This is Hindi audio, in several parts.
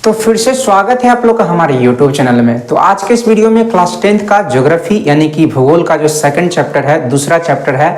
तो फिर से स्वागत है आप लोग का हमारे YouTube चैनल में। तो आज के इस वीडियो में क्लास 10th का ज्योग्राफी यानी कि भूगोल का जो सेकंड चैप्टर है, दूसरा चैप्टर है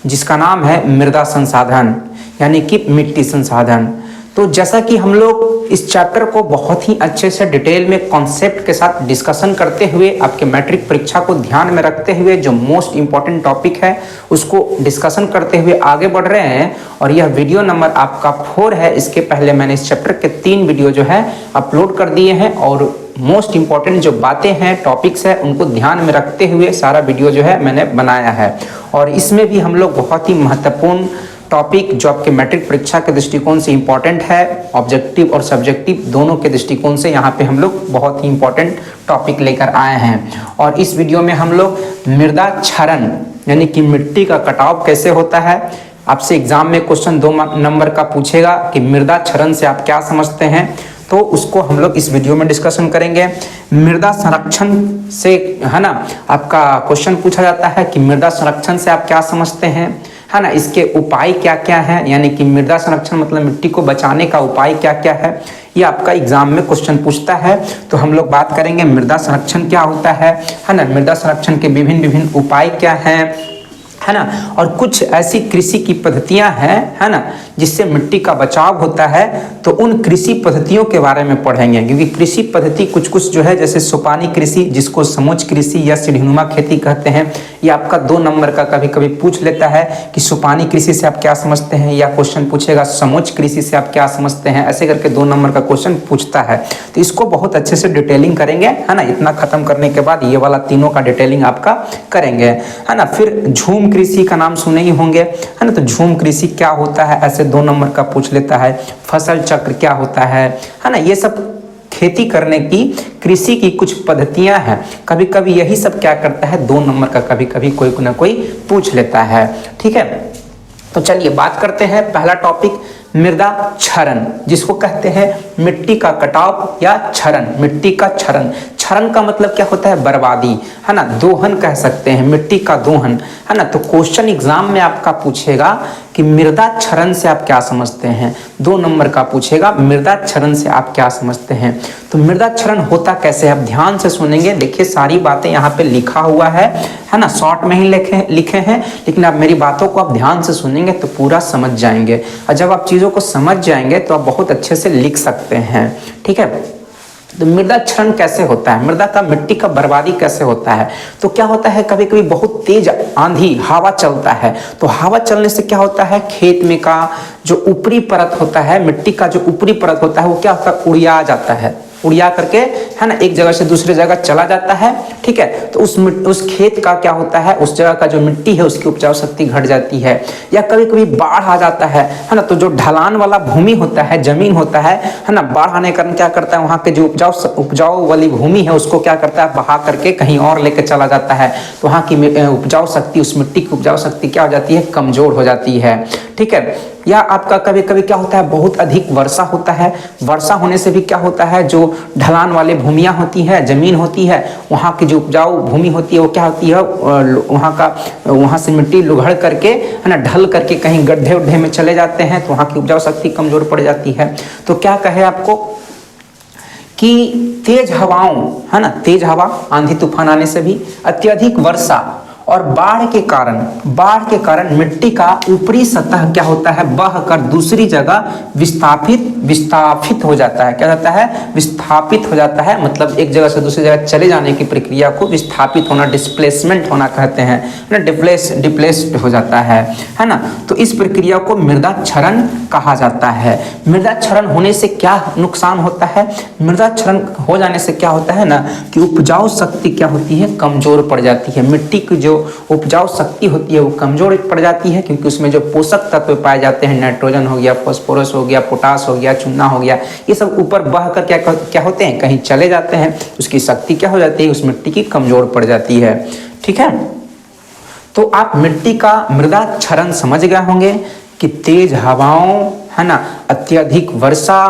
जिसका नाम है मृदा संसाधन यानी कि मिट्टी संसाधन। तो जैसा कि हम लोग इस चैप्टर को बहुत ही अच्छे से डिटेल में कॉन्सेप्ट के साथ डिस्कशन करते हुए आपके मैट्रिक परीक्षा को ध्यान में रखते हुए जो मोस्ट इंपॉर्टेंट टॉपिक है उसको डिस्कशन करते हुए आगे बढ़ रहे हैं। और यह वीडियो नंबर आपका 4 है। इसके पहले मैंने इस चैप्टर के 3 वीडियो जो है अपलोड कर दिए हैं और मोस्ट इंपॉर्टेंट जो बातें हैं, टॉपिक्स है, उनको ध्यान में रखते हुए सारा वीडियो जो है मैंने बनाया है। और इसमें भी हम लोग बहुत ही महत्वपूर्ण टॉपिक जो आपके मैट्रिक परीक्षा के दृष्टिकोण से इंपॉर्टेंट है, ऑब्जेक्टिव और सब्जेक्टिव दोनों के दृष्टिकोण से यहाँ पे हम लोग बहुत ही इंपॉर्टेंट टॉपिक लेकर आए हैं। और इस वीडियो में हम लोग मृदा क्षरण यानी कि मिट्टी का कटाव कैसे होता है, आपसे एग्जाम में क्वेश्चन 2 नंबर का पूछेगा कि मृदा क्षरण से आप क्या समझते हैं, तो उसको हम लोग इस वीडियो में डिस्कशन करेंगे। मृदा संरक्षण से है ना आपका क्वेश्चन पूछा जाता है कि मृदा संरक्षण से आप क्या समझते हैं, है ना, इसके उपाय क्या क्या हैं, यानी कि मृदा संरक्षण मतलब मिट्टी को बचाने का उपाय क्या क्या है, ये आपका एग्जाम में क्वेश्चन पूछता है। तो हम लोग बात करेंगे मृदा संरक्षण क्या होता है ना, मृदा संरक्षण के विभिन्न विभिन्न उपाय क्या हैं, है ना, और कुछ ऐसी कृषि की पद्धतियां हैं, है ना, जिससे मिट्टी का बचाव होता है। तो उन कृषि पद्धतियों के बारे में पढ़ेंगे, क्योंकि कृषि पद्धति कुछ कुछ जो है जैसे सोपानी कृषि जिसको समोच्च कृषि या सीढ़ीनुमा खेती कहते हैं, ये आपका 2 नंबर का कभी कभी पूछ लेता है कि सोपानी कृषि से आप क्या समझते हैं, या क्वेश्चन पूछेगा समोच्च कृषि से आप क्या समझते हैं, ऐसे करके 2 नंबर का क्वेश्चन पूछता है। तो इसको बहुत अच्छे से डिटेलिंग करेंगे, है ना, इतना खत्म करने के बाद ये वाला तीनों का डिटेलिंग आपका करेंगे, है ना। फिर झूम कृषि का नाम सुने ही होंगे, है ना, तो झूम कृषि क्या होता है ऐसे 2 नंबर का पूछ लेता है। फसल चक्र क्या होता है ना, ये सब खेती करने की कृषि की कुछ पद्धतियां हैं। कभी कभी यही सब क्या करता है 2 नंबर का कभी कभी कोई ना कोई पूछ लेता है, ठीक है। तो चलिए बात करते हैं पहला टॉपिक मृदा क्षरण, जिसको कहते हैं मिट्टी का कटाव या क्षरण, मिट्टी का क्षरण। क्षरण का मतलब क्या होता है, बर्बादी, है ना, दोहन कह सकते हैं, मिट्टी का दोहन, है ना। तो क्वेश्चन एग्जाम में आपका पूछेगा कि मृदा क्षरण से आप क्या समझते हैं, 2 नंबर का पूछेगा मृदा क्षरण से आप क्या समझते हैं। तो मृदा क्षरण होता कैसे है, आप ध्यान से सुनेंगे, देखिए सारी बातें यहाँ पे लिखा हुआ है ना, शॉर्ट में ही लिखे हैं, लेकिन आप मेरी बातों को आप ध्यान से सुनेंगे तो पूरा समझ जाएंगे। और जब आप चीज़ों को समझ जाएंगे तो आप बहुत अच्छे से लिख सकते हैं, ठीक है। तो मृदा क्षरण कैसे होता है, मृदा का मिट्टी का बर्बादी कैसे होता है। तो क्या होता है, कभी कभी बहुत तेज आंधी हवा चलता है, तो हवा चलने से क्या होता है, खेत में का जो ऊपरी परत होता है, मिट्टी का जो ऊपरी परत होता है वो क्या होता है, उड़िया जाता है, उड़िया करके, है ना, एक जगह से दूसरी जगह चला जाता है, ठीक है। तो उस खेत का क्या होता है, उस जगह का जो मिट्टी है उसकी उपजाऊ शक्ति घट जाती है। या कभी कभी बाढ़ आ जाता है ना, तो जो ढलान वाला भूमि होता है, जमीन होता है ना, बाढ़ आने के कारण क्या करता है, वहाँ के जो उपजाऊ वाली भूमि है उसको क्या करता है, बहा करके कहीं और लेकर चला जाता है। तो वहाँ की उपजाऊ शक्ति, उस मिट्टी की उपजाऊ शक्ति क्या हो जाती है, कमजोर हो जाती है, ठीक है। या आपका कभी कभी क्या होता है, बहुत अधिक वर्षा होता है, वर्षा होने से भी क्या होता है, जो ढलान वाले भूमियाँ होती है, जमीन होती है, वहाँ की जो उपजाऊ भूमि होती है वो क्या होती है, वहाँ से मिट्टी लुढ़क करके, है ना, ढल करके कहीं गड्ढे उड्ढे में चले जाते हैं, तो वहाँ की उपजाऊ शक्ति कमजोर पड़ जाती है। तो क्या कहे आपको कि तेज हवाओं, है ना, तेज हवा आंधी तूफान आने से भी, अत्यधिक वर्षा और बाढ़ के कारण मिट्टी का ऊपरी सतह क्या होता है, बहकर दूसरी जगह विस्थापित हो जाता है। क्या होता है, विस्थापित हो जाता है, मतलब एक जगह से दूसरी जगह चले जाने की प्रक्रिया को विस्थापित होना, डिस्प्लेसमेंट होना कहते हैं ना, डिप्लेस्ड हो जाता है ना। तो इस प्रक्रिया को मृदा क्षरण कहा जाता है। मृदा क्षरण होने से क्या नुकसान होता है, मृदा क्षरण हो जाने से क्या होता है ना कि उपजाऊ शक्ति क्या होती है, कमजोर पड़ जाती है। मिट्टी की जो उपजाऊ शक्ति होती है वो कमजोर पड़ जाती है, क्योंकि उसमें जो पोषक तत्व पाए जाते हैं, नाइट्रोजन हो गया, फास्फोरस हो गया, पोटास हो गया, चूना हो गया, ये सब ऊपर बह कर क्या होते हैं, कहीं चले जाते हैं, उसकी शक्ति क्या हो जाती है, उस मिट्टी की कमजोर पड़ जाती है, ठीक है। तो आप मिट्टी का मृदा क्षरण समझ गए होंगे कि तेज हवाओं, है ना, अत्यधिक वर्षा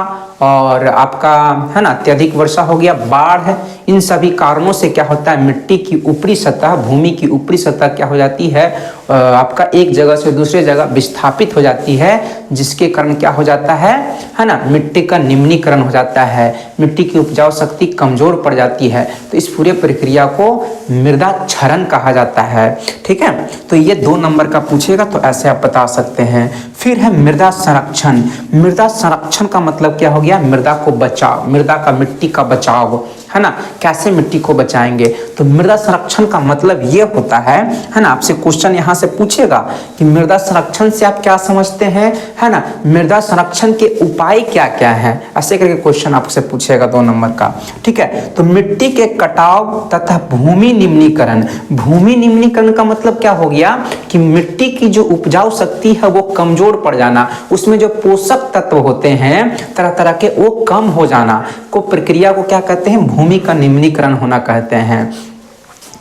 और आपका है ना अत्यधिक वर्षा हो गया, बाढ़ है, इन सभी कारणों से क्या होता है मिट्टी की ऊपरी सतह, भूमि की ऊपरी सतह क्या हो जाती है आपका एक जगह से दूसरे जगह विस्थापित हो जाती है, जिसके कारण क्या हो जाता है ना मिट्टी का निम्नीकरण हो जाता है, मिट्टी की उपजाऊ शक्ति कमजोर पड़ जाती है। तो इस पूरे प्रक्रिया को मृदा क्षरण कहा जाता है। ठीक है, तो ये 2 नंबर का पूछेगा तो ऐसे आप बता सकते हैं। फिर है मृदा संरक्षण। मृदा संरक्षण का मतलब क्या हो गया, मृदा को बचाव, मृदा का मिट्टी का बचाव, है ना, कैसे मिट्टी को बचाएंगे। तो मृदा संरक्षण का मतलब ये होता है ना, आपसे क्वेश्चन यहाँ से पूछेगा कि मृदा संरक्षण से आप क्या समझते हैं, है ना, मृदा संरक्षण के उपाय क्या क्या हैं, ऐसे करके क्वेश्चन आपसे पूछेगा 2 नंबर का। ठीक है, तो मिट्टी के कटाव तथा भूमि निम्नीकरण। भूमि निम्नीकरण का मतलब क्या हो गया कि मिट्टी की जो उपजाऊ शक्ति है वो कमजोर पड़ जाना, उसमें जो पोषक तत्व होते हैं तरह तरह के वो कम हो जाना को प्रक्रिया को क्या कहते हैं, भूमि का निम्नीकरण होना कहते हैं।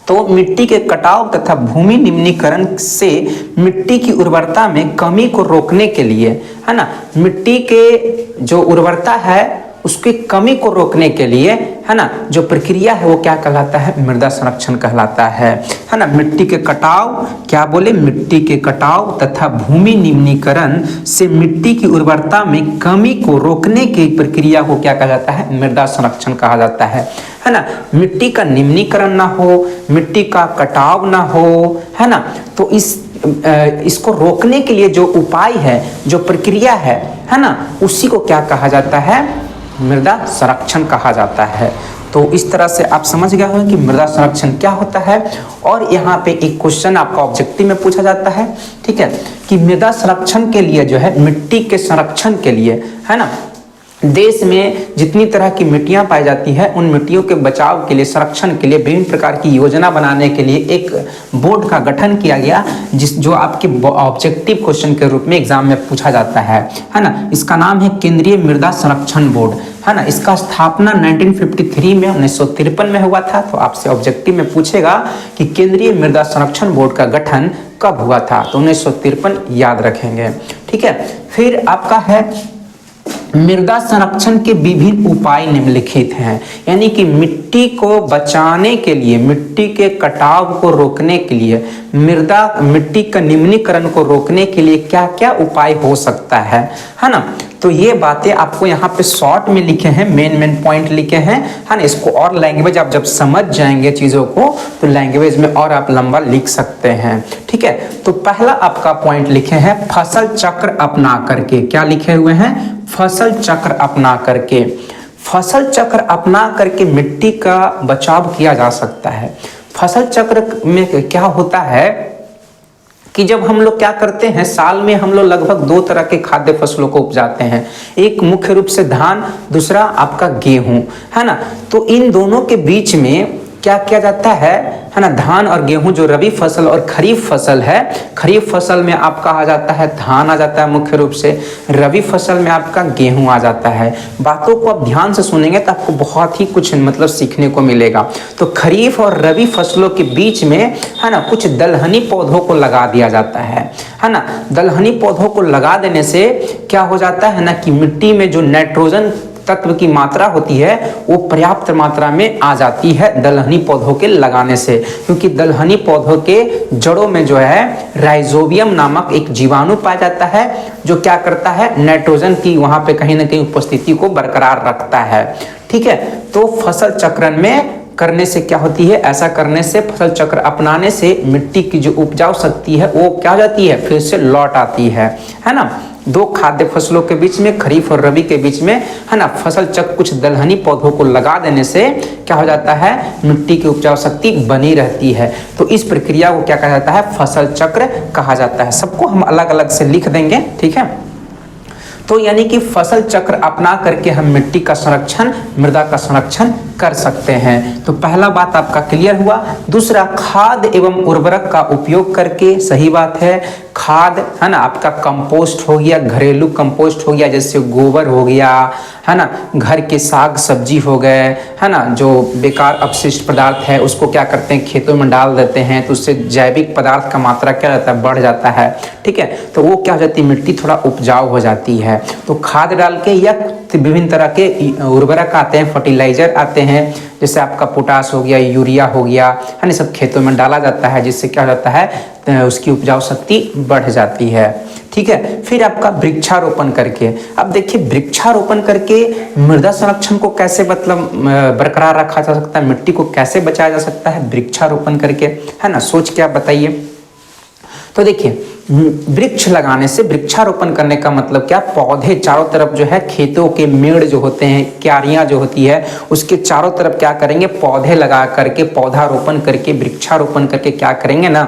तो मिट्टी के कटाव तथा भूमि निम्नीकरण से मिट्टी की उर्वरता में कमी को रोकने के लिए, है ना, मिट्टी के जो उर्वरता है उसकी कमी को रोकने के लिए, है ना, जो प्रक्रिया है वो क्या कहलाता है, मृदा संरक्षण कहलाता है ना। मिट्टी के कटाव, क्या बोले, मिट्टी के कटाव तथा भूमि निम्नीकरण से मिट्टी की उर्वरता में कमी को रोकने की प्रक्रिया को क्या कहा जाता है, मृदा संरक्षण कहा जाता है ना। मिट्टी का निम्नीकरण ना हो, मिट्टी का कटाव ना हो, है ना, तो इसको रोकने के लिए जो उपाय है, जो प्रक्रिया है ना, उसी को क्या कहा जाता है, मृदा संरक्षण कहा जाता है। तो इस तरह से आप समझ गए हो कि मृदा संरक्षण क्या होता है। और यहाँ पे एक क्वेश्चन आपका ऑब्जेक्टिव में पूछा जाता है, ठीक है, कि मृदा संरक्षण के लिए जो है, मिट्टी के संरक्षण के लिए, है ना, देश में जितनी तरह की मिट्टियां पाई जाती है उन मिट्टियों के बचाव के लिए, संरक्षण के लिए विभिन्न प्रकार की योजना बनाने के लिए एक बोर्ड का गठन किया गया, जो आपके ऑब्जेक्टिव क्वेश्चन के रूप में एग्जाम में पूछा जाता है ना। इसका नाम है केंद्रीय मृदा संरक्षण बोर्ड, है ना। इसका स्थापना 1953 में 1953 में हुआ था। तो आपसे ऑब्जेक्टिव में पूछेगा कि केंद्रीय मृदा संरक्षण बोर्ड का गठन कब हुआ था, तो 1953 याद रखेंगे। ठीक है, फिर आपका है मृदा संरक्षण के विभिन्न उपाय निम्नलिखित हैं, यानी कि मिट्टी को बचाने के लिए, मिट्टी के कटाव को रोकने के लिए, मिट्टी का निम्नीकरण को रोकने के लिए क्या क्या उपाय हो सकता है ना। तो ये बातें आपको यहाँ पे शॉर्ट में लिखे हैं, मेन पॉइंट लिखे हैं, है ना। इसको और लैंग्वेज आप जब समझ जाएंगे चीज़ों को तो लैंग्वेज में और आप लंबा लिख सकते हैं। ठीक है, तो पहला आपका पॉइंट लिखे हैं फसल चक्र अपना करके। क्या लिखे हुए हैं, फसल चक्र अपना करके। फसल चक्र अपना करके मिट्टी का बचाव किया जा सकता है। फसल चक्र में क्या होता है कि जब हम लोग क्या करते हैं, साल में हम लोग लगभग 2 तरह के खाद्य फसलों को उपजाते हैं, एक मुख्य रूप से धान, दूसरा आपका गेहूं, है ना। तो इन दोनों के बीच में क्या किया जाता है ना, धान और गेहूं जो रबी फसल और खरीफ फसल है, खरीफ फसल में आपका आ जाता है धान आ जाता है मुख्य रूप से, रबी फसल में आपका गेहूं आ जाता है। बातों को आप ध्यान से सुनेंगे तो आपको बहुत ही कुछ मतलब सीखने को मिलेगा। तो खरीफ और रबी फसलों के बीच में, है ना, कुछ दलहनी पौधों को लगा दिया जाता है ना। दलहनी पौधों को लगा देने से क्या हो जाता है ना कि मिट्टी में जो नाइट्रोजन तत्व की मात्रा होती है वो पर्याप्त मात्रा में आ जाती है दलहनी पौधों के लगाने से, क्योंकि दलहनी पौधों के जड़ों में जो है राइजोबियम नामक एक जीवाणु पाया जाता है जो क्या करता है, नाइट्रोजन की वहां पे कहीं ना कहीं उपस्थिति को बरकरार रखता है। ठीक है, तो फसल चक्रण में करने से क्या होती है, ऐसा करने से, फसल चक्र अपनाने से मिट्टी की जो उपजाऊ शक्ति है वो क्या हो जाती है, फिर से लौट आती है ना। 2 खाद्य फसलों के बीच में, खरीफ और रबी के बीच में, है ना, फसल चक्र कुछ दलहनी पौधों को लगा देने से क्या हो जाता है, मिट्टी की उपजाऊ शक्ति बनी रहती है। तो इस प्रक्रिया को क्या कहा जाता है, फसल चक्र कहा जाता है। सबको हम अलग अलग से लिख देंगे, ठीक है। तो यानी कि फसल चक्र अपना करके हम मिट्टी का संरक्षण, मृदा का संरक्षण कर सकते हैं। तो पहला बात आपका क्लियर हुआ। दूसरा, खाद एवं उर्वरक का उपयोग करके, सही बात है, खाद है ना, आपका कंपोस्ट हो गया, घरेलू कंपोस्ट हो गया, जैसे गोबर हो गया, है ना, घर के साग सब्जी हो गए, है ना, जो बेकार अपशिष्ट पदार्थ है उसको क्या करते हैं, खेतों में डाल देते हैं, तो उससे जैविक पदार्थ का मात्रा क्या रहता है, बढ़ जाता है। ठीक है, तो वो क्या हो जाती है, मिट्टी थोड़ा उपजाऊ हो जाती है। तो खाद डाल के या विभिन्न तरह के उर्वरक आते हैं, फर्टिलाइजर आते हैं, जैसे आपका पोटास हो गया, यूरिया हो गया, है ना, सब खेतों में डाला जाता है, जिससे क्या हो जाता है, उसकी उपजाऊ शक्ति बढ़ जाती है। ठीक है, फिर आपका वृक्षारोपण करके, अब देखिए वृक्षारोपण करके मृदा संरक्षण को कैसे मतलब बरकरार रखा जा सकता है, मिट्टी को कैसे बचाया जा सकता है वृक्षारोपण करके, है ना, सोच के आप बताइए। तो देखिए, वृक्ष लगाने से, वृक्षारोपण करने का मतलब क्या, पौधे चारों तरफ जो है, खेतों के मेड़ जो होते हैं, क्यारियां जो होती है, उसके चारों तरफ क्या करेंगे, पौधे लगा करके, पौधारोपण करके, वृक्षारोपण करके क्या करेंगे ना,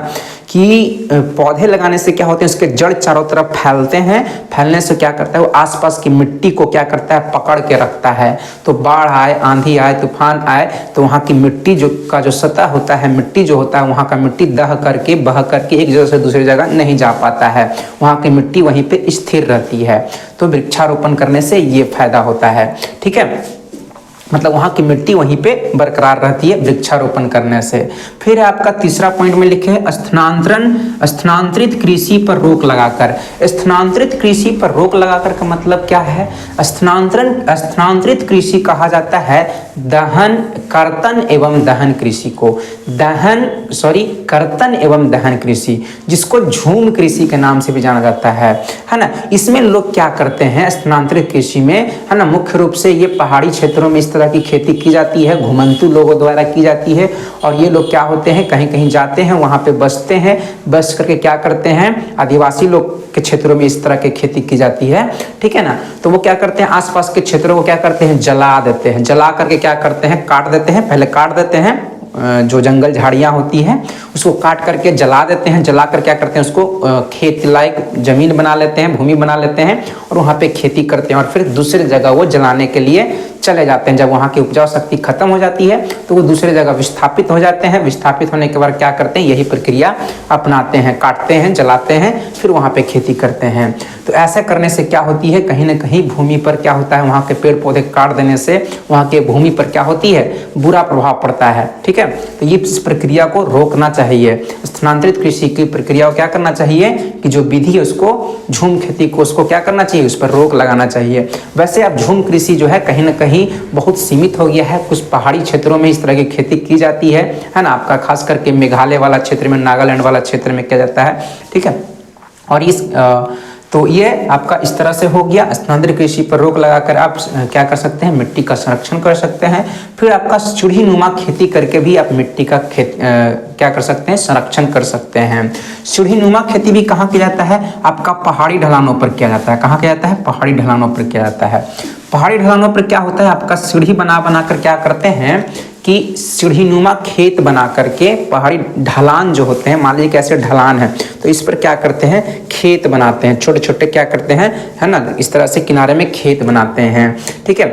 कि पौधे लगाने से क्या होते हैं, उसके जड़ चारों तरफ फैलते हैं, फैलने से क्या करता है, वो आसपास की मिट्टी को क्या करता है, पकड़ के रखता है। तो बाढ़ आए, आंधी आए, तूफान आए, तो वहाँ की मिट्टी जो का जो सतह होता है, मिट्टी जो होता है, वहाँ का मिट्टी बह करके एक जगह से दूसरी जगह नहीं जा पाता है, वहाँ की मिट्टी वहीं पे स्थिर रहती है। तो वृक्षारोपण करने से ये फायदा होता है। ठीक है, मतलब वहाँ की मिट्टी वहीं पे बरकरार रहती है वृक्षारोपण करने से। फिर आपका तीसरा पॉइंट में लिखे है स्थानांतरित कृषि पर रोक लगाकर। स्थानांतरित कृषि पर रोक लगाकर का मतलब क्या है, स्थानांतरित कृषि कहा जाता है कर्तन एवं दहन कृषि को, कर्तन एवं दहन कृषि, जिसको झूम कृषि के नाम से भी जाना जाता है ना। इसमें लोग क्या करते हैं स्थानांतरित कृषि में, है ना, मुख्य रूप से ये पहाड़ी क्षेत्रों में इस तरह की खेती की जाती है, घुमंतू लोगों द्वारा की जाती है। और ये लोग क्या होते हैं, कहीं कहीं जाते हैं, वहाँ पे बसते हैं, बस करके क्या करते हैं, आदिवासी लोग के क्षेत्रों में इस तरह की खेती की जाती है। ठीक है ना, तो वो क्या करते हैं, आसपास के क्षेत्रों को क्या करते हैं, जला देते हैं, जला करके क्या करते हैं, काट देते हैं, पहले काट देते हैं, जो जंगल झाड़ियाँ होती हैं उसको काट करके जला देते हैं, जला कर क्या करते हैं, उसको खेत लायक जमीन बना लेते हैं, भूमि बना लेते हैं, और वहाँ पे खेती करते हैं, और फिर दूसरी जगह वो जलाने के लिए चले जाते हैं। जब वहाँ की उपजाऊ शक्ति खत्म हो जाती है तो वो दूसरी जगह विस्थापित हो जाते हैं। विस्थापित होने के बाद क्या करते हैं, यही प्रक्रिया अपनाते हैं, काटते हैं, जलाते हैं, फिर वहाँ पे खेती करते हैं। तो ऐसा करने से क्या होती है, कहीं ना कहीं भूमि पर क्या होता है, वहाँ के पेड़ पौधे काट देने से वहाँ के भूमि पर क्या होती है, बुरा प्रभाव पड़ता है। ठीक है, तो ये इस प्रक्रिया को रोकना चाहिए। स्थानांतरित कृषि की प्रक्रिया को क्या करना चाहिए, कि जो विधि है उसको, झूम खेती को, उसको क्या करना चाहिए, उस पर रोक लगाना चाहिए। वैसे अब झूम कृषि जो है कहीं ना कहीं बहुत सीमित हो गया है, कुछ पहाड़ी क्षेत्रों में इस तरह की खेती की जाती है ना, आपका खास करके मेघालय वाला क्षेत्र में, नागालैंड वाला क्षेत्र में किया जाता है। ठीक है, और इस तो ये आपका इस तरह से हो गया। स्थानांतरित कृषि पर रोक लगाकर आप क्या कर सकते हैं, मिट्टी का संरक्षण कर सकते हैं। फिर आपका सीढ़ी नुमा खेती करके भी आप मिट्टी का क्या कर सकते हैं, संरक्षण कर सकते हैं। सीढ़ी नुमा खेती भी कहाँ किया जाता है, आपका पहाड़ी ढलानों पर किया जाता है। कहाँ किया जाता है, पहाड़ी ढलानों पर किया जाता है। पहाड़ी ढलानों पर क्या होता है, आपका सीढ़ी बना कर क्या करते हैं कि सीढ़ीनुमा खेत बना करके, पहाड़ी ढलान जो होते हैं, मान लीजिए कैसे ढलान है, तो इस पर क्या करते हैं, खेत बनाते हैं, छोटे छोटे क्या करते हैं, है ना, इस तरह से किनारे में खेत बनाते हैं। ठीक है,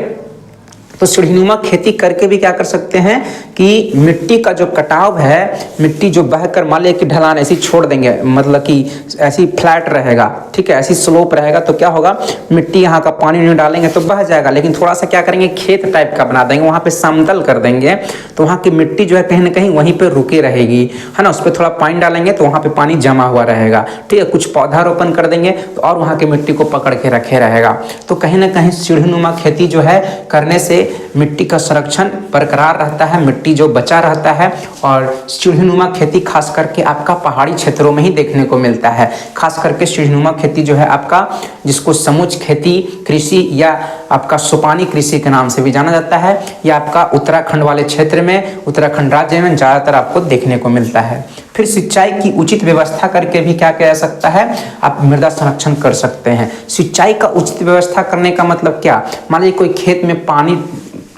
तो सीढ़ीनुमा खेती करके भी क्या कर सकते हैं कि मिट्टी का जो कटाव है, मिट्टी जो बहकर, मान लीजिए कि ढलान ऐसी छोड़ देंगे, मतलब कि ऐसी फ्लैट रहेगा, ठीक है, ऐसी स्लोप रहेगा, तो क्या होगा, मिट्टी यहाँ का पानी नहीं डालेंगे तो बह जाएगा, लेकिन थोड़ा सा क्या करेंगे, खेत टाइप का बना देंगे, वहाँ पे समतल कर देंगे, तो वहाँ की मिट्टी जो है कहीं ना कहीं वहीं पर रुके रहेगी, है ना, उस पर थोड़ा पानी डालेंगे तो वहाँ पे पानी जमा हुआ रहेगा। ठीक है, कुछ पौधारोपण कर देंगे तो और वहाँ की मिट्टी को पकड़ के रखे रहेगा। तो कहीं ना कहीं सीढ़ीनुमा खेती जो है करने से मिट्टी का संरक्षण बरकरार रहता है, मिट्टी जो बचा रहता है। और सीढ़ीनुमा खेती खास करके आपका पहाड़ी क्षेत्रों में ही देखने को मिलता है। खास करके सीढ़ीनुमा खेती जो है आपका, जिसको समुच खेती कृषि या आपका सोपानी कृषि के नाम से भी जाना जाता है, या आपका उत्तराखंड वाले क्षेत्र में, उत्तराखंड राज्य में ज़्यादातर आपको देखने को मिलता है। फिर सिंचाई की उचित व्यवस्था करके भी क्या किया जा सकता है, आप मृदा संरक्षण कर सकते हैं। सिंचाई का उचित व्यवस्था करने का मतलब क्या, मान लीजिए कोई खेत में पानी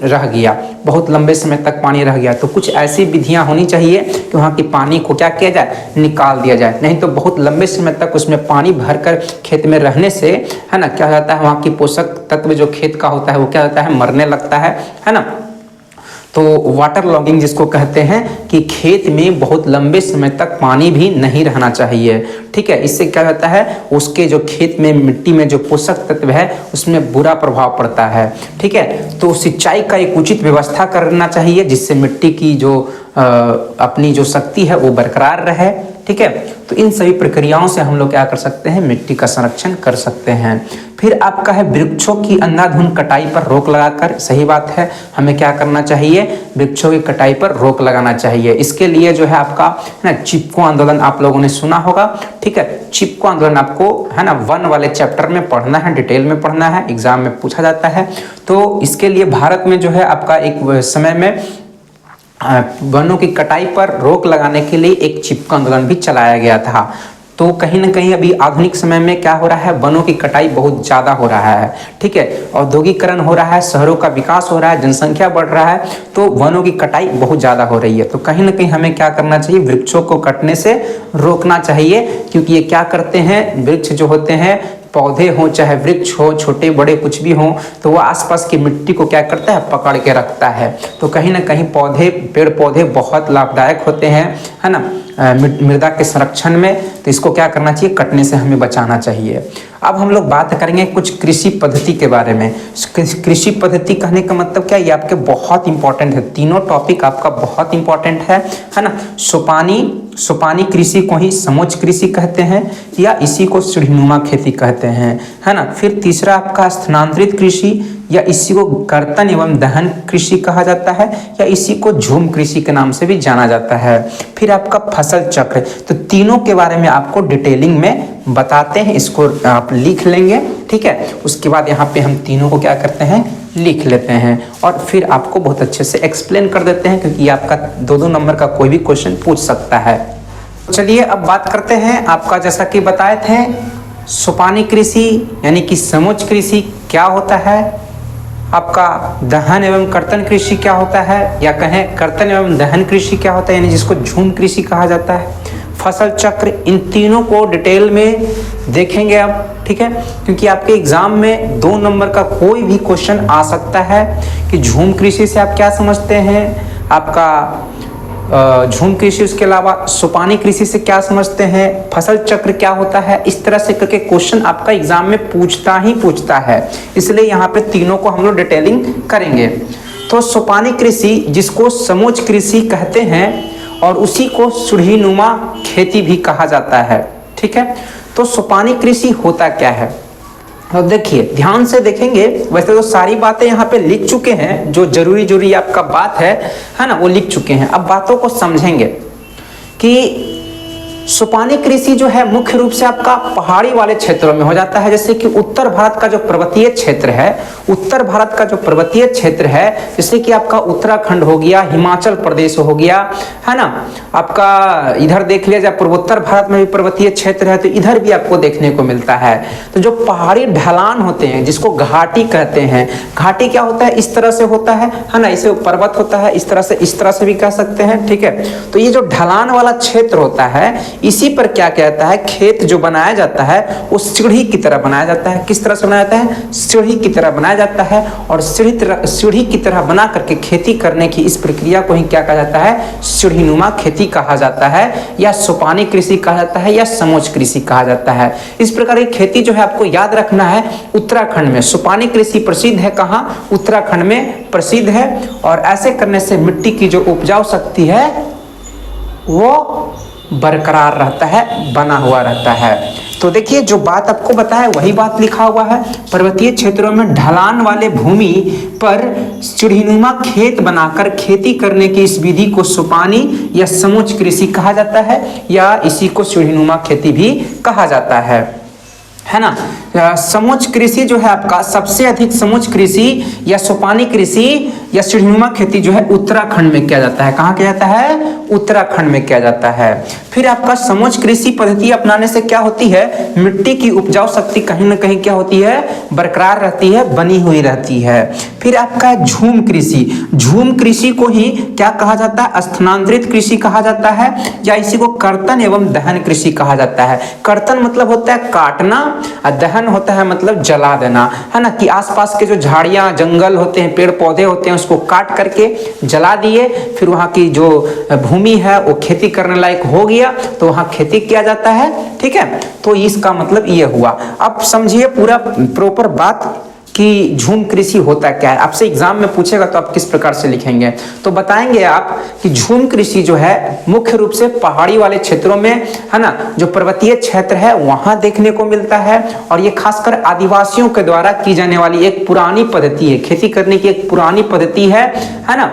रह गया, बहुत लंबे समय तक पानी रह गया, तो कुछ ऐसी विधियां होनी चाहिए कि वहाँ की पानी को क्या किया जाए, निकाल दिया जाए। नहीं तो बहुत लंबे समय तक उसमें पानी भरकर खेत में रहने से, है ना, क्या होता है, वहाँ की पोषक तत्व जो खेत का होता है वो क्या होता है, मरने लगता है ना। तो वाटर लॉगिंग जिसको कहते हैं कि खेत में बहुत लंबे समय तक पानी भी नहीं रहना चाहिए। ठीक है, इससे क्या होता है, उसके जो खेत में मिट्टी में जो पोषक तत्व है उसमें बुरा प्रभाव पड़ता है। ठीक है, तो सिंचाई का एक उचित व्यवस्था करना चाहिए जिससे मिट्टी की जो अपनी जो शक्ति है वो बरकरार रहे। ठीक है, तो इन सभी प्रक्रियाओं से हम लोग क्या कर सकते हैं, मिट्टी का संरक्षण कर सकते हैं। फिर आपका है वृक्षों की अंधाधुंध कटाई पर रोक लगाकर, सही बात है, हमें क्या करना चाहिए, वृक्षों की कटाई पर रोक लगाना चाहिए। इसके लिए जो है आपका ना चिपको आंदोलन आप लोगों ने सुना होगा। ठीक है, चिपको आंदोलन आपको है ना 1 वाले चैप्टर में पढ़ना है, डिटेल में पढ़ना है, एग्जाम में पूछा जाता है। तो इसके लिए भारत में जो है आपका एक समय में वनों की कटाई पर रोक लगाने के लिए एक चिपको आंदोलन भी चलाया गया था। तो कहीं ना कहीं अभी आधुनिक समय में क्या हो रहा है, वनों की कटाई बहुत ज़्यादा हो रहा है। ठीक है, औद्योगिकरण हो रहा है, शहरों का विकास हो रहा है, जनसंख्या बढ़ रहा है, तो वनों की कटाई बहुत ज़्यादा हो रही है। तो कहीं ना कहीं हमें क्या करना चाहिए, वृक्षों को कटने से रोकना चाहिए, क्योंकि ये क्या करते हैं, वृक्ष जो होते हैं, पौधे हों चाहे वृक्ष हो, छोटे बड़े कुछ भी हों, तो वो आसपास की मिट्टी को क्या करता है, पकड़ के रखता है। तो कहीं ना कहीं पेड़ पौधे बहुत लाभदायक होते हैं, है ना, मृदा के संरक्षण में। तो इसको क्या करना चाहिए, कटने से हमें बचाना चाहिए। अब हम लोग बात करेंगे कुछ कृषि पद्धति के बारे में। कृषि पद्धति कहने का मतलब क्या है, ये आपके बहुत इंपॉर्टेंट है, तीनों टॉपिक आपका बहुत इंपॉर्टेंट है ना। सोपानी कृषि को ही समोच्च कृषि कहते हैं, या इसी को सीढ़ीनुमा खेती कहते हैं, है ना। फिर तीसरा आपका स्थानांतरित कृषि, या इसी को कर्तन एवं दहन कृषि कहा जाता है, या इसी को झूम कृषि के नाम से भी जाना जाता है। फिर आपका फसल चक्र, तो तीनों के बारे में आपको डिटेलिंग में बताते हैं, इसको आप लिख लेंगे। ठीक है, उसके बाद यहाँ पे हम तीनों को क्या करते हैं, लिख लेते हैं, और फिर आपको बहुत अच्छे से एक्सप्लेन कर देते हैं, क्योंकि आपका 2-2 नंबर का कोई भी क्वेश्चन पूछ सकता है। चलिए अब बात करते हैं आपका, जैसा कि बताए थे, सोपानी कृषि यानी कि समोच्च कृषि क्या होता है, आपका दहन एवं कर्तन कृषि क्या होता है, या कहें कर्तन एवं दहन कृषि क्या होता है, यानी जिसको झूम कृषि कहा जाता है, फसल चक्र, इन तीनों को डिटेल में देखेंगे आप। ठीक है, क्योंकि आपके एग्जाम में 2 नंबर का कोई भी क्वेश्चन आ सकता है कि झूम कृषि से आप क्या समझते हैं, आपका झूम कृषि, उसके अलावा सोपानी कृषि से क्या समझते हैं, फसल चक्र क्या होता है, इस तरह से करके क्वेश्चन आपका एग्जाम में पूछता है। इसलिए यहाँ पे तीनों को हम लोग डिटेलिंग करेंगे। तो सोपानी कृषि जिसको समोच्च कृषि कहते हैं, और उसी को सीढ़ीनुमा खेती भी कहा जाता है। ठीक है, तो सोपानी कृषि होता क्या है, तो देखिए ध्यान से देखेंगे। वैसे तो सारी बातें यहाँ पे लिख चुके हैं, जो जरूरी आपका बात है ना, वो लिख चुके हैं। अब बातों को समझेंगे कि सोपानी कृषि जो है मुख्य रूप से आपका पहाड़ी वाले क्षेत्रों में हो जाता है। जैसे कि उत्तर भारत का जो पर्वतीय क्षेत्र है, जैसे कि आपका उत्तराखंड हो गया, हिमाचल प्रदेश हो गया, है ना, आपका इधर देख लिया जाए पूर्वोत्तर भारत में भी पर्वतीय क्षेत्र है, तो इधर भी आपको देखने को मिलता है। तो जो पहाड़ी ढलान होते हैं जिसको घाटी कहते हैं, घाटी क्या होता है, इस तरह से होता है ना, इसे पर्वत होता है, इस तरह से भी कह सकते हैं। ठीक है, तो ये जो ढलान वाला क्षेत्र होता है, इसी पर क्या कहता है, खेत जो बनाया जाता है वो सीढ़ी की तरह बनाया जाता है। किस तरह से बनाया जाता है, सीढ़ी की तरह बनाया जाता है, और सीढ़ी की तरह बना करके खेती करने की इस प्रक्रिया को ही क्या कहा जाता है, सीढ़ीनुमा खेती कहा जाता है, या सोपानी कृषि कहा जाता है, या समोच्च कृषि कहा जाता है। इस प्रकार की खेती जो है आपको याद रखना है, उत्तराखंड में सोपानी कृषि प्रसिद्ध है। कहाँ, उत्तराखंड में प्रसिद्ध है, और ऐसे करने से मिट्टी की जो उपजाऊ शक्ति है वो बरकरार रहता है, बना हुआ रहता है। तो देखिए जो बात आपको बताया वही बात लिखा हुआ है। पर्वतीय क्षेत्रों में ढलान वाले भूमि पर सीढ़ीनुमा खेत बनाकर खेती करने की इस विधि को सोपानी या समोच्च कृषि कहा जाता है, या इसी को सीढ़ीनुमा खेती भी कहा जाता है ना। समोच्च कृषि जो है आपका, सबसे अधिक समोच्च कृषि या सोपानी कृषि या सीढ़ीनुमा खेती जो है उत्तराखंड में किया जाता है। कहाँ किया जाता है, उत्तराखंड में किया जाता है। फिर आपका समोच्च कृषि पद्धति अपनाने से क्या होती है, मिट्टी की उपजाऊ शक्ति कहीं ना कहीं क्या होती है, बरकरार रहती है, बनी हुई रहती है। फिर आपका झूम कृषि को ही क्या कहा जाता है, स्थानांतरित कृषि कहा जाता है, या इसी को कर्तन एवं दहन कृषि कहा जाता है। कर्तन मतलब होता है काटना, और दहन दहन होता है मतलब जला देना, है ना, कि आसपास के जो झाड़ियाँ जंगल होते हैं, पेड़ पौधे होते हैं, उसको काट करके जला दिए, फिर वहाँ की जो भूमि है वो खेती करने लायक हो गया तो वहाँ खेती किया जाता है। ठीक है, तो इसका मतलब ये हुआ। अब समझिए पूरा प्रॉपर बात कि झूम कृषि होता क्या है। आपसे एग्जाम में पूछेगा तो आप किस प्रकार से लिखेंगे, तो बताएंगे आप कि झूम कृषि जो है मुख्य रूप से पहाड़ी वाले क्षेत्रों में, है ना, जो पर्वतीय क्षेत्र है वहां देखने को मिलता है, और ये खासकर आदिवासियों के द्वारा की जाने वाली एक पुरानी पद्धति है, खेती करने की एक पुरानी पद्धति है ना,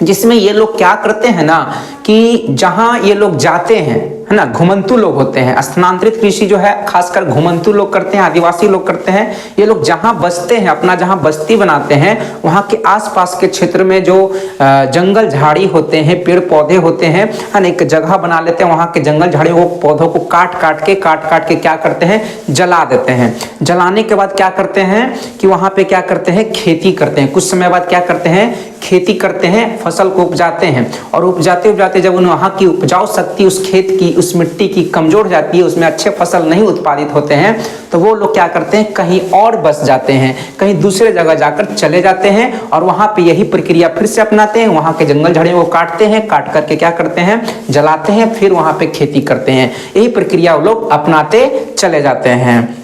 जिसमें ये लोग क्या करते हैं ना कि जहां ये लोग जाते हैं, है ना, घुमंतु लोग होते हैं, स्थानांतरित कृषि जो है खासकर घुमंतु लोग करते हैं, आदिवासी लोग करते हैं। ये लोग जहां बसते हैं, अपना जहां बस्ती बनाते हैं, वहां के आसपास के क्षेत्र में जो जंगल झाड़ी होते हैं, पेड़ पौधे होते हैं, है ना, एक जगह बना लेते हैं, वहां के जंगल झाड़ी वो पौधों को काट काट के क्या करते हैं, जला देते हैं। जलाने के बाद क्या करते हैं कि वहां पे क्या करते हैं, खेती करते हैं। कुछ समय बाद क्या करते हैं, खेती करते हैं, फसल को उपजाते हैं, और उपजाते उपजाते जब वहाँ की उपजाऊ शक्ति उस खेत की, उस मिट्टी की कमजोर जाती है, उसमें अच्छे फसल नहीं उत्पादित होते हैं, तो वो लोग क्या करते हैं, कहीं और बस जाते हैं, कहीं दूसरे जगह जाकर चले जाते हैं, और वहाँ पे यही प्रक्रिया फिर से अपनाते हैं। वहाँ के जंगल झाड़ियों को काटते हैं, काट करके क्या करते हैं, जलाते हैं, फिर वहाँ पे खेती करते हैं। यही प्रक्रिया वो लोग अपनाते चले जाते हैं।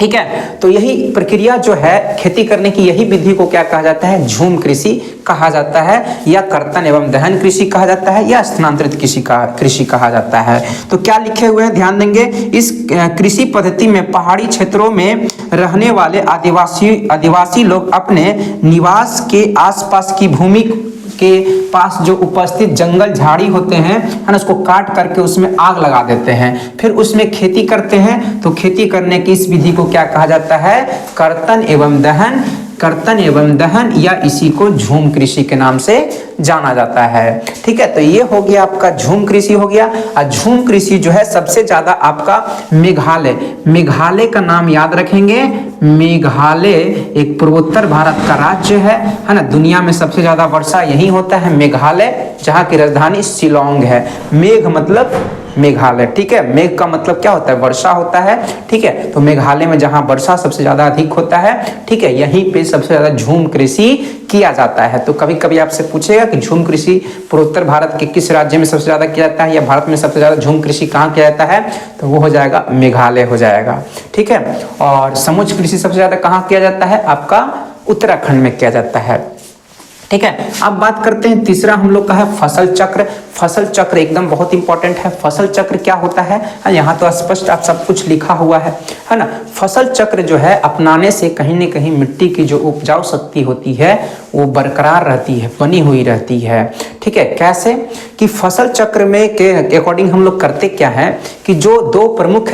ठीक है, तो यही प्रक्रिया जो है खेती करने की, यही विधि को क्या कहा जाता है, झूम कृषि कहा जाता है, या कर्तन एवं दहन कृषि कहा जाता है, या स्थानांतरित कृषि कहा जाता है। तो क्या लिखे हुए हैं ध्यान देंगे, इस कृषि पद्धति में पहाड़ी क्षेत्रों में रहने वाले आदिवासी लोग अपने निवास के आसपास की भूमि के पास जो उपस्थित जंगल झाड़ी होते हैं, है ना, उसको काट करके उसमें आग लगा देते हैं, फिर उसमें खेती करते हैं। तो खेती करने की इस विधि को क्या कहा जाता है, कर्तन एवं दहन, या इसी को झूम कृषि के नाम से जाना जाता है। ठीक है, तो ये हो गया आपका झूम कृषि हो गया। और झूम कृषि जो है सबसे ज्यादा आपका मेघालय का नाम याद रखेंगे। मेघालय एक पूर्वोत्तर भारत का राज्य है ना, दुनिया में सबसे ज्यादा वर्षा यही होता है मेघालय, जहाँ की राजधानी शिलोंग है। मेघ मतलब मेघालय, ठीक है, मेघ का मतलब क्या होता है, वर्षा होता है। ठीक है, तो मेघालय में जहाँ वर्षा सबसे ज्यादा अधिक होता है, ठीक है, यहीं पे सबसे ज्यादा झूम कृषि किया जाता है। तो कभी कभी आपसे पूछेगा कि झूम कृषि पूर्वोत्तर भारत के किस राज्य में सबसे ज्यादा किया जाता है, या भारत में सबसे ज्यादा झूम कृषि कहाँ किया जाता है, तो वो हो जाएगा मेघालय हो जाएगा। ठीक है, और समुच कृषि सबसे ज्यादा कहाँ किया जाता है, आपका उत्तराखंड में किया जाता है। ठीक है, अब बात करते हैं तीसरा हम लोग का है फसल चक्र। फसल चक्र एकदम बहुत इंपॉर्टेंट है। फसल चक्र क्या होता है, यहाँ तो स्पष्ट आप सब कुछ लिखा हुआ है ना। फसल चक्र जो है अपनाने से कहीं न कहीं मिट्टी की जो उपजाऊ शक्ति होती है वो बरकरार रहती है, बनी हुई रहती है। ठीक है, कैसे कि फसल चक्र में के अकॉर्डिंग हम लोग करते क्या है कि जो दो प्रमुख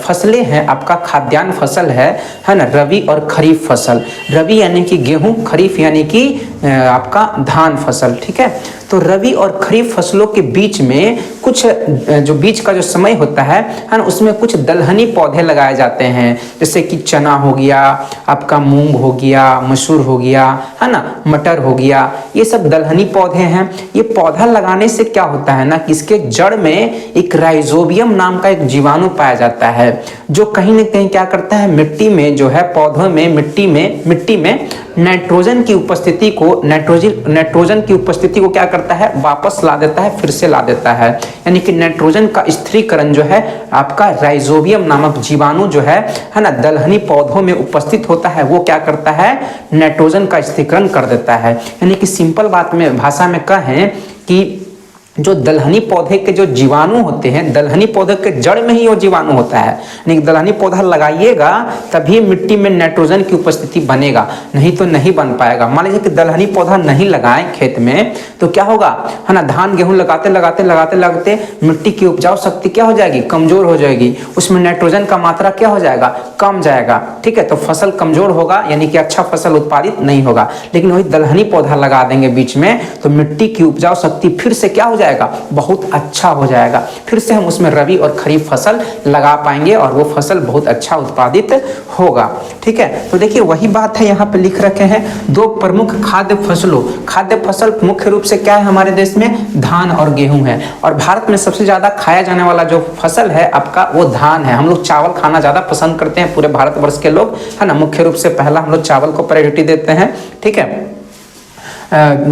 फसलें हैं, आपका खाद्यान्न फसल है ना, रबी और खरीफ फसल। रबी यानी कि गेहूं, खरीफ यानी कि आपका धान फसल। ठीक है, तो रबी और खरीफ फसलों के बीच में कुछ जो बीच का जो समय होता है ना, उसमें कुछ दलहनी पौधे लगाए जाते हैं, जैसे कि चना हो गया, आपका मूंग हो गया, मसूर हो गया, है ना, मटर हो गया, ये सब दलहनी पौधे हैं। ये पौधा लगाने से क्या होता है ना कि इसके जड़ में एक राइजोबियम नाम का एक जीवाणु पाया जाता है, जो कहीं ना कहीं क्या करता है, मिट्टी में जो है पौधों में मिट्टी में नाइट्रोजन की उपस्थिति को क्या करता है, वापस ला देता है, फिर से ला देता है। यानी कि नाइट्रोजन का स्थिरीकरण जो है आपका राइजोबियम नामक जीवाणु जो है ना, दलहनी पौधों में उपस्थित होता है, वो क्या करता है, नाइट्रोजन का स्थिरीकरण कर देता है। यानी कि सिंपल बात में भाषा में कहें कि जो दलहनी पौधे के जो जीवाणु होते हैं, दलहनी पौधे के जड़ में ही वो जीवाणु होता है। यानी दलहनी पौधा लगाइएगा तभी मिट्टी में नाइट्रोजन की उपस्थिति बनेगा, नहीं तो नहीं बन पाएगा। मान लीजिए कि दलहनी पौधा नहीं लगाएं खेत में तो क्या होगा, है ना, धान गेहूं लगाते मिट्टी की उपजाऊ शक्ति क्या हो जाएगी, कमजोर हो जाएगी, उसमें नाइट्रोजन का मात्रा क्या हो जाएगा, कम जाएगा। ठीक है, तो फसल कमजोर होगा, यानी कि अच्छा फसल उत्पादित नहीं होगा। लेकिन वही दलहनी पौधा लगा देंगे बीच में तो मिट्टी की उपजाऊ शक्ति फिर से क्या हो जाएगा, बहुत अच्छा हो जाएगा। फिर से हम उसमें रबी और खरीफ फसल लगा पाएंगे और वो फसल बहुत अच्छा उत्पादित होगा। ठीक है, तो देखिए वही बात है, यहाँ पे लिख रखे हैं 2 प्रमुख खाद्य फसलों। खाद्य फसल मुख्य रूप से क्या है हमारे देश में, धान और गेहूं है। और भारत में सबसे ज्यादा खाया जाने वाला जो फसल है आपका वो धान है। हम लोग चावल खाना ज्यादा पसंद करते हैं पूरे भारतवर्ष के लोग, है ना। मुख्य रूप से पहला हम लोग चावल को प्रायोरिटी देते हैं। ठीक है,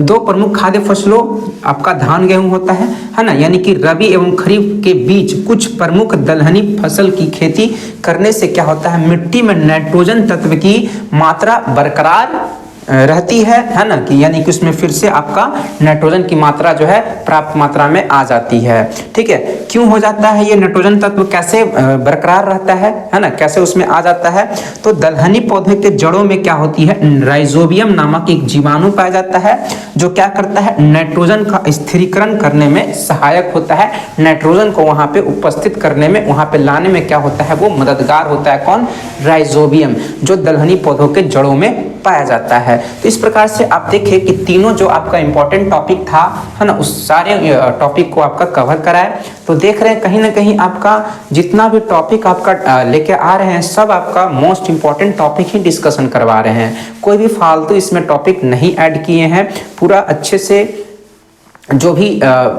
2 प्रमुख खाद्य फसलों आपका धान गेहूं होता है ना। यानी कि रबी एवं खरीफ के बीच कुछ प्रमुख दलहनी फसल की खेती करने से क्या होता है, मिट्टी में नाइट्रोजन तत्व की मात्रा बरकरार रहती है ना। कि यानी कि उसमें फिर से आपका नाइट्रोजन की मात्रा जो है प्राप्त मात्रा में आ जाती है। ठीक है, क्यों हो जाता है ये नाइट्रोजन तत्व, कैसे बरकरार रहता है ना, कैसे उसमें आ जाता है। तो दलहनी पौधे के जड़ों में क्या होती है, राइजोबियम नामक एक जीवाणु पाया जाता है जो क्या करता है, नाइट्रोजन का स्थिरीकरण करने में सहायक होता है। नाइट्रोजन को वहां पे उपस्थित करने में, वहां पे लाने में क्या होता है, वो मददगार होता है। कौन, राइजोबियम, जो दलहनी पौधों के जड़ों में पाया जाता है। तो इस प्रकार से आप देखिए कि तीनों जो आपका इंपॉर्टेंट टॉपिक था, है ना, उस सारे टॉपिक को आपका कवर कराए। तो देख रहे हैं कहीं ना कहीं आपका जितना भी टॉपिक आपका लेके आ रहे हैं सब आपका मोस्ट इंपॉर्टेंट टॉपिक ही डिस्कशन करवा रहे हैं। कोई भी फालतू इसमें टॉपिक नहीं ऐड किए हैं। पूरा अच्छे से जो भी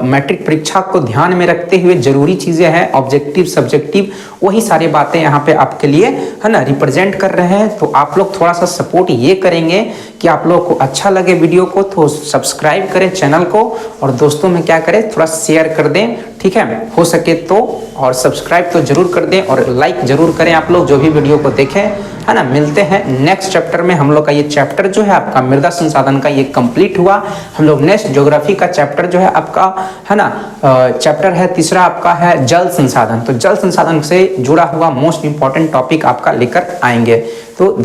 मैट्रिक परीक्षा को ध्यान में रखते हुए जरूरी चीजें हैं, ऑब्जेक्टिव सब्जेक्टिव, वही सारी बातें यहाँ पे आपके लिए, है ना, रिप्रेजेंट कर रहे हैं। तो आप लोग थोड़ा सा सपोर्ट ये करेंगे कि आप लोग को अच्छा लगे वीडियो को तो सब्सक्राइब करें चैनल को और दोस्तों में क्या करें, थोड़ा शेयर कर दें। ठीक है, हो सके तो, और सब्सक्राइब तो जरूर कर दें और लाइक जरूर करें आप लोग जो भी वीडियो को देखें, है ना। मिलते हैं नेक्स्ट चैप्टर में। हम लोग का ये चैप्टर जो है आपका मृदा संसाधन का ये कंप्लीट हुआ। हम लोग नेक्स्ट ज्योग्राफी का चैप्टर जो है आपका, है ना, चैप्टर है तीसरा आपका है जल संसाधन। तो जल संसाधन से जुड़ा हुआ मोस्ट इंपॉर्टेंट टॉपिक आपका लेकर आएंगे। तो